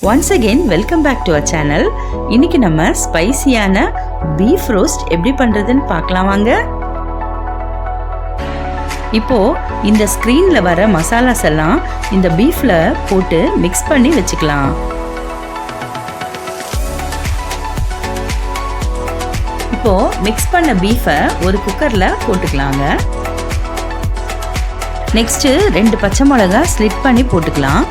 Once again welcome back to our channel. இன்னைக்கு நம்ம ஸ்பைசியான beef roast எப்படி பண்றதுன்னு பார்க்கலாம் வாங்க. இப்போ இந்த ஸ்கிரீன்ல வர மசாலாஸ் எல்லாம் இந்த பீஃப்ல போட்டு மிக்ஸ் பண்ணி வெச்சுக்கலாம். இப்போ மிக்ஸ் பண்ண பீஃபை ஒரு குக்கர்ல போட்டுக்கலாங்க. நெக்ஸ்ட் 2 பச்சை மிளகாய் ஸ்லிட் பண்ணி போட்டுக்கலாம்.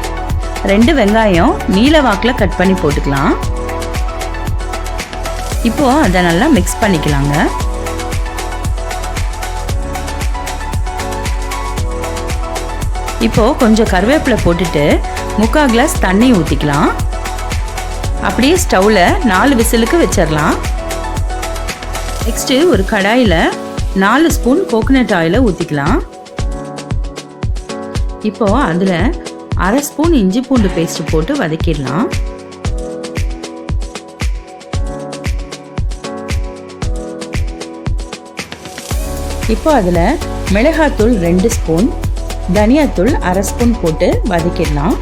2 வெங்காயம் நீல வாக்குல கட் பண்ணி போட்டுக்கலாம். இப்போ அதை நல்லா மிக்ஸ் பண்ணிக்கலாங்க. இப்போ கொஞ்சம் கருவேப்பிலை போட்டுட்டு 3/4 கிளாஸ் தண்ணி ஊற்றிக்கலாம். அப்படியே ஸ்டவ்ல 4 விசிலுக்கு வச்சிடலாம். நெக்ஸ்ட் ஒரு கடாயில் 4 ஸ்பூன் கோகனட் ஆயிலை ஊற்றிக்கலாம். இப்போ அதில் 1/2 ஸ்பூன் இஞ்சி பூண்டு பேஸ்ட் போட்டு வதக்கிடலாம். இப்போ அதில் மிளகாத்தூள் 2 ஸ்பூன், தனியாத்தூள் 1/2 ஸ்பூன் போட்டு வதக்கிடலாம்.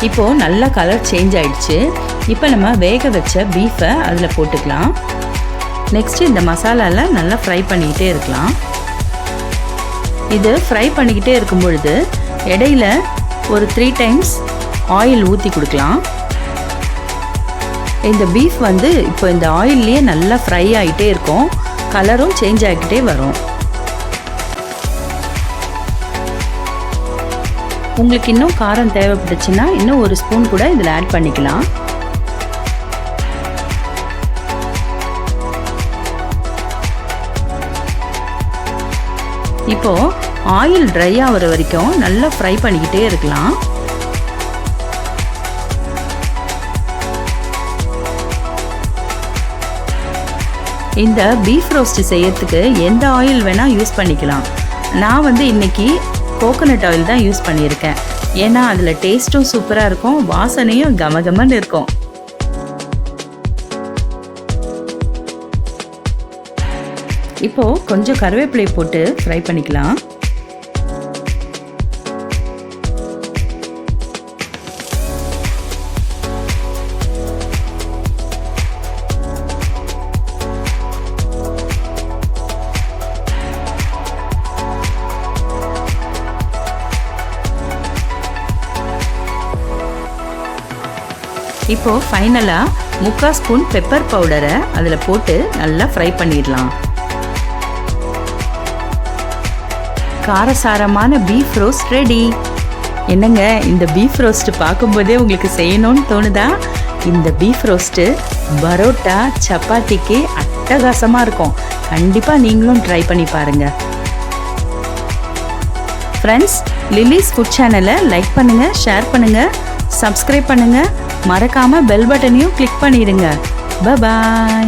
இப்போ நல்லா கலர் சேஞ்ச் ஆயிடுச்சு. இப்போ நம்ம வேக வச்ச பீஃபை அதில் போட்டுக்கலாம். நெக்ஸ்ட் இந்த மசாலாவில் நல்லா ஃப்ரை பண்ணிக்கிட்டே இருக்கலாம். இது ஃப்ரை பண்ணிக்கிட்டே இருக்கும் பொழுது இடையில ஒரு 3 டைம்ஸ் ஆயில் ஊற்றி கொடுக்கலாம். இந்த பீஃப் இப்போ இந்த ஆயில்லையே நல்லா ஃப்ரை ஆகிட்டே இருக்கும். கலரும் சேஞ்ச் ஆகிக்கிட்டே வரும். உங்களுக்கு இன்னும் காரம் தேவைப்பட்டுச்சுன்னா இன்னும் 1 ஸ்பூன் கூட இதில் ஆட் பண்ணிக்கலாம். இப்போ ஆயில் ட்ரை ஆகிற வரைக்கும் நல்லா ஃப்ரை பண்ணிக்கிட்டே இருக்கலாம். இந்த பீஃப் ரோஸ்ட் செய்யறதுக்கு எந்த ஆயில் வேணால் யூஸ் பண்ணிக்கலாம். நான் இன்னைக்கு கோகனட் ஆயில் தான் யூஸ் பண்ணியிருக்கேன். ஏன்னா அதில் டேஸ்ட்டும் சூப்பராக இருக்கும், வாசனையும் கமகமன்னு இருக்கும். இப்போ கொஞ்சம் கருவேப்பிலை போட்டு ஃப்ரை பண்ணிக்கலாம். இப்போ ஃபைனலாக 3/4 ஸ்பூன் பெப்பர் பவுடரை அதில் போட்டு நல்லா ஃப்ரை பண்ணிடலாம். காரசாரமான பீஃப் ரோஸ்ட் ரெடி. என்னங்க, இந்த பீஃப் ரோஸ்ட் பார்க்கும்போதே உங்களுக்கு செய்யணும்னு தோணுதா? இந்த பீஃப் ரோஸ்ட்டு பரோட்டா சப்பாத்திக்கு அட்டகாசமாக இருக்கும். கண்டிப்பாக நீங்களும் ட்ரை பண்ணி பாருங்கள். ஃப்ரெண்ட்ஸ், லில்லிஸ் ஃபுட் சேனலை லைக் பண்ணுங்கள், ஷேர் பண்ணுங்கள், சப்ஸ்கிரைப் பண்ணுங்கள். மறக்காம பெல் பட்டனையும் கிளிக் பண்ணிடுங்க. Bye bye.